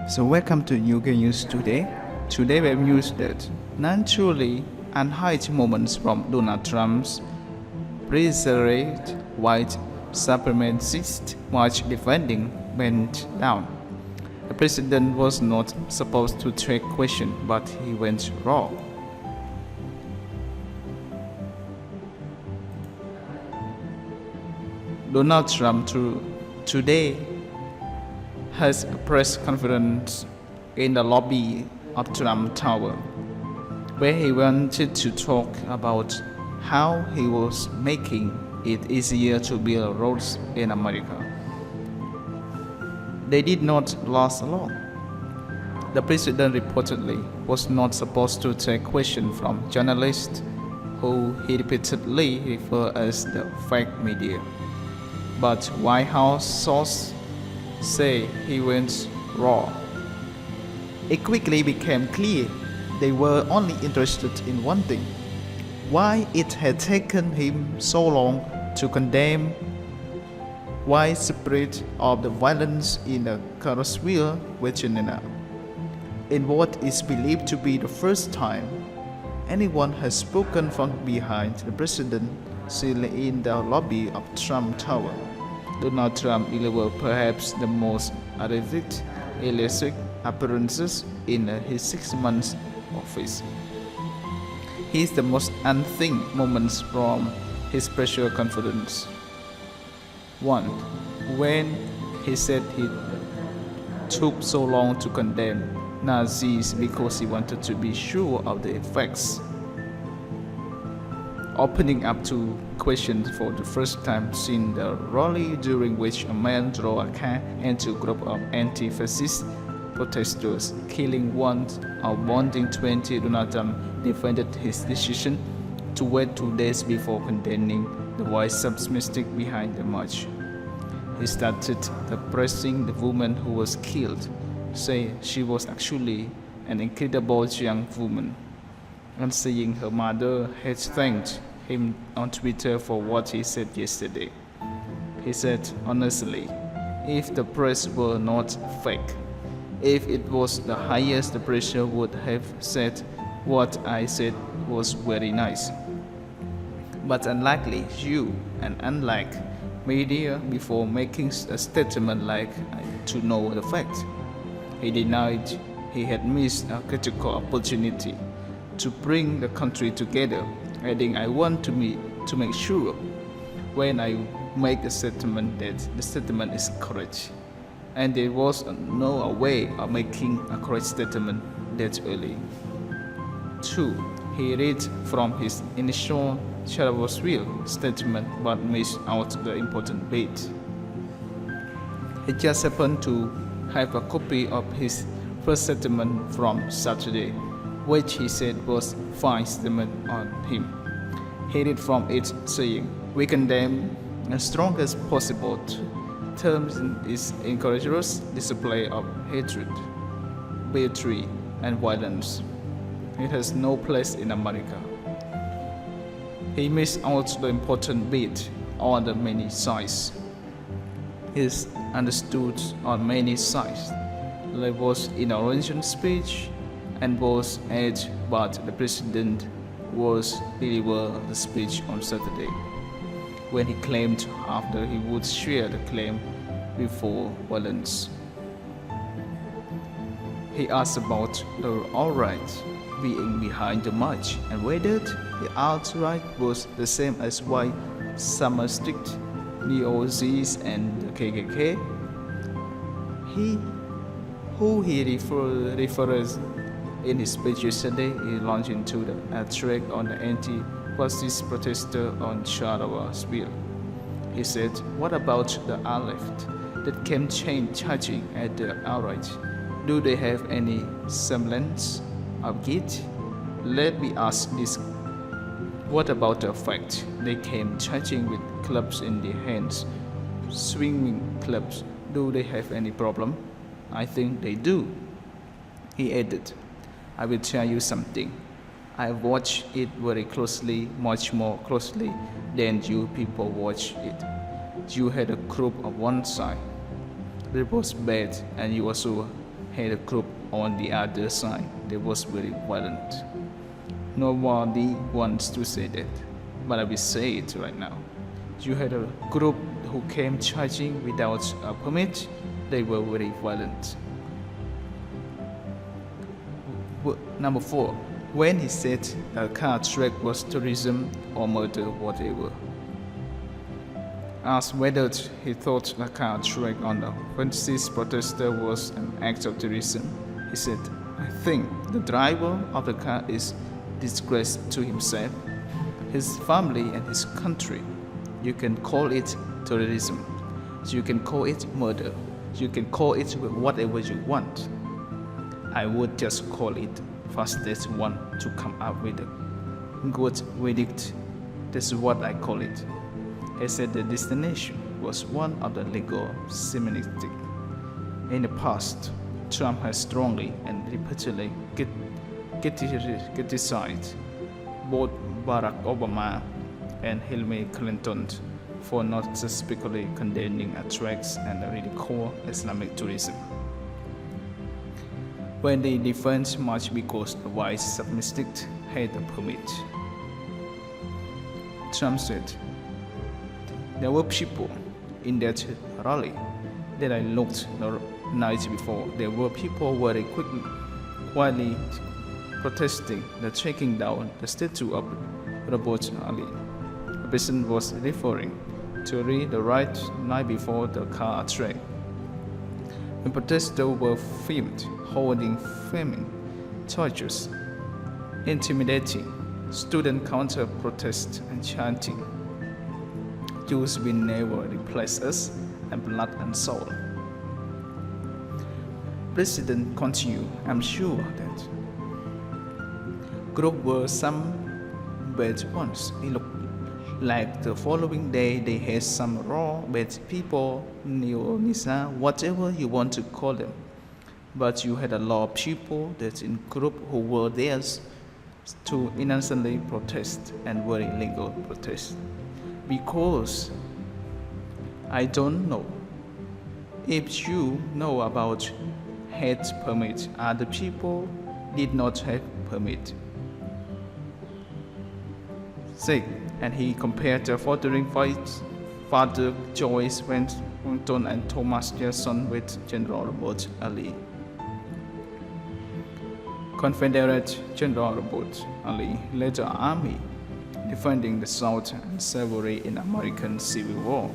So welcome to UK News Today. Today we have news that non-truly unhinged moments from Donald Trump's preserved white supremacist march defending went down. The president was not supposed to take question, but he went raw. Donald Trump today has a press conference in the lobby of Trump Tower, where he wanted to talk about how he was making it easier to build roads in America. They did not last long. The president reportedly was not supposed to take questions from journalists who he repeatedly referred as the fake media. But White House sources say he went raw. It quickly became clear they were only interested in one thing: why it had taken him so long to condemn widespread of the violence in Charlottesville, Virginia, in what is believed to be the first time anyone has spoken from behind the president still in the lobby of Trump Tower. Donald Trump delivered perhaps the most erratic, electric appearances in his 6 months office. Here's the most unhinged moments from his press conference. 1. When he said he took so long to condemn Nazis because he wanted to be sure of the effects, opening up to questions for the first time since the rally during which a man drove a car into a group of anti-fascist protesters, killing one or wounding 20. Donald Trump defended his decision to wait 2 days before condemning the white supremacists behind the march. He started praising the woman who was killed, saying she was actually an incredible young woman, and saying her mother had thanked him on Twitter for what he said yesterday. He said, honestly, if the press were not fake, if it was the highest, the pressure would have said what I said was very nice. But unlikely you and unlike media before making a statement like to know the fact. He denied he had missed a critical opportunity to bring the country together, adding, I want to make sure when I make a statement that the statement is correct. And there was no way of making a correct statement that early. 2. He read from his initial Charlottesville statement but missed out the important bit. He just happened to have a copy of his first statement from Saturday, which he said was fine statement on him. He read from it saying, we condemn as strong as possible terms is encourages display of hatred, bigotry, and violence. It has no place in America. He missed out the important bit on the many sides. He's understood on many sides. There was inauguration speech and was edged, but the president was deliver the speech on Saturday, when he claimed after he would share the claim before violence. He asked about the alt-right being behind the march and whether the alt-right was the same as white supremacist, neo-Nazis, and the KKK. Who he refers in his speech yesterday, he launched into the attack on the anti-fascist protester on Charlottesville. He said, what about the alt-left that came charging at the alt-right? Do they have any semblance of guilt? Let me ask this. What about the fact they came charging with clubs in their hands, swinging clubs? Do they have any problem? I think they do. He added, I will tell you something. I watched it very closely, much more closely than you people watch it. You had a group on one side. It was bad, and you also had a group on the other side that was very violent. Nobody wants to say that, but I will say it right now. You had a group who came charging without a permit. They were very violent. Number 4, when he said a car track was terrorism or murder, whatever. Asked whether he thought a car track on the fascist protester was an act of terrorism, he said, I think the driver of the car is disgrace to himself, his family and his country. You can call it terrorism, you can call it murder, you can call it whatever you want. I would just call it fastest one to come up with a good verdict. That's what I call it. He said the destination was one of the legal semantics. In the past, Trump has strongly and repeatedly criticized both Barack Obama and Hillary Clinton for not specifically condemning attacks and radical Islamic tourism. When they defend much because the white supremacists had a permit. Trump said, there were people in that rally that I looked the night before. There were people very quietly protesting the taking down the statue of Robert Ali. The person was referring to the right night before the car attack. When protesters were filmed holding flaming torches, intimidating student counter-protest and chanting, Jews will never replace us, and blood and soul. President continued, I'm sure that group were some bad ones. It looked like the following day they had some raw bad people, neo-Nisa, whatever you want to call them. But you had a lot of people that in group who were there to innocently protest and were illegal protest. Because I don't know if you know about hate permit. Other people did not have permit. 6. And he compared the founding Father George Washington and Thomas Jefferson with General Robert Ali. Confederate General Robert Ali led the army defending the South and slavery in American Civil War.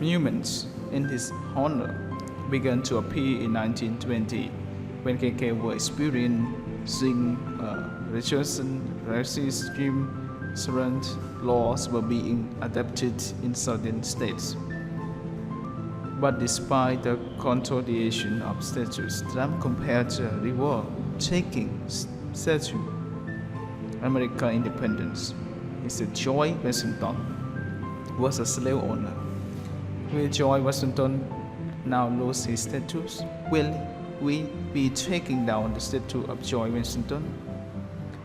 Monuments in his honor began to appear in 1920 when KK were experiencing racist laws were being adopted in southern states. But despite the consolidation of statues, Trump compared the reward-taking statue American independence. He said George Washington was a slave owner. Will George Washington now lose his status? Will we be taking down the statue of George Washington?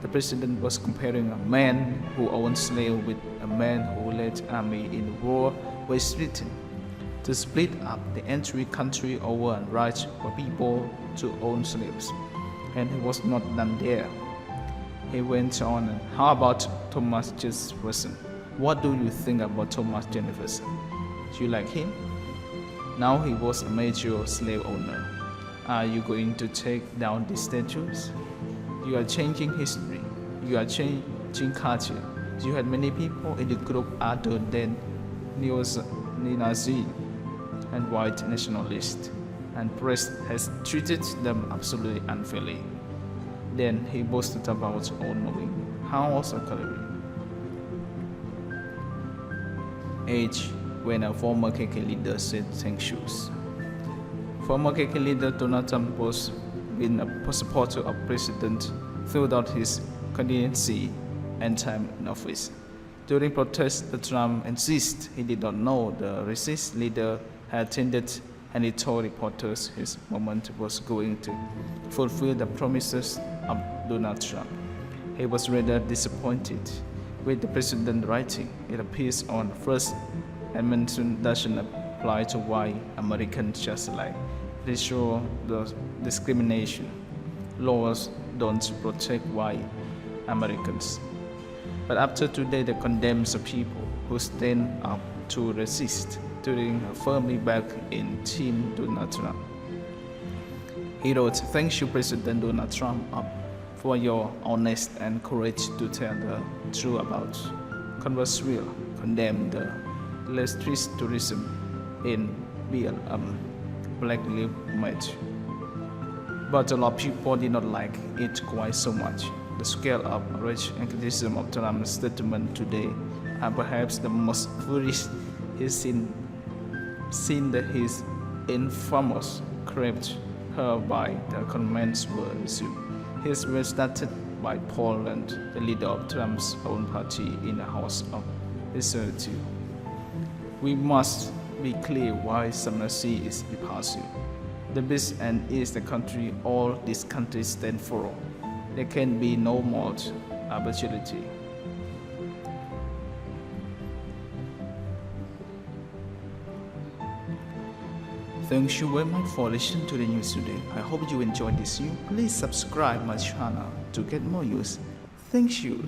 The president was comparing a man who owned slaves with a man who led army in war was written to split up the entire country over and right for people to own slaves. And he was not done there. He went on, how about Thomas Jefferson? What do you think about Thomas Jefferson? Do you like him? Now he was a major slave owner. Are you going to take down the statues? You are changing history. You are changing culture. You had many people in the group other than neo-Nazi and white nationalists, and press has treated them absolutely unfairly. Then he boasted about all-knowing. How was a calorie? Age when a former KK leader said thank yous. Former KK leader Donald Trump was been a supporter of President throughout his candidacy and time in office. During protests, Trump insisted he did not know the racist leader had attended, and he told reporters his movement was going to fulfill the promises of Donald Trump. He was rather disappointed with the president writing. It appears on First Amendment doesn't apply to white Americans just like They show the discrimination. Laws don't protect white Americans. But after today, they condemn the people who stand up to resist, turning firmly back in Team Donald Trump. He wrote, "Thank you, President Donald Trump, for your honest and courage to tell the truth about Charlottesville, condemn the leftist tourism in BLM, Black Lives Matter." But a lot of people did not like it quite so much. The scale of rage and criticism of Trump's statement today are perhaps the most foolish he's seen since his infamous craft by the comments were resumed. His were started by Poland, the leader of Trump's own party, in the House of Representatives. We must be clear why supremacy is repulsive. The West and is the country all these countries stand for. There can be no more arbitrarity. Thank you very much for listening to the news today. I hope you enjoyed this news. Please subscribe my channel to get more news. Thank you.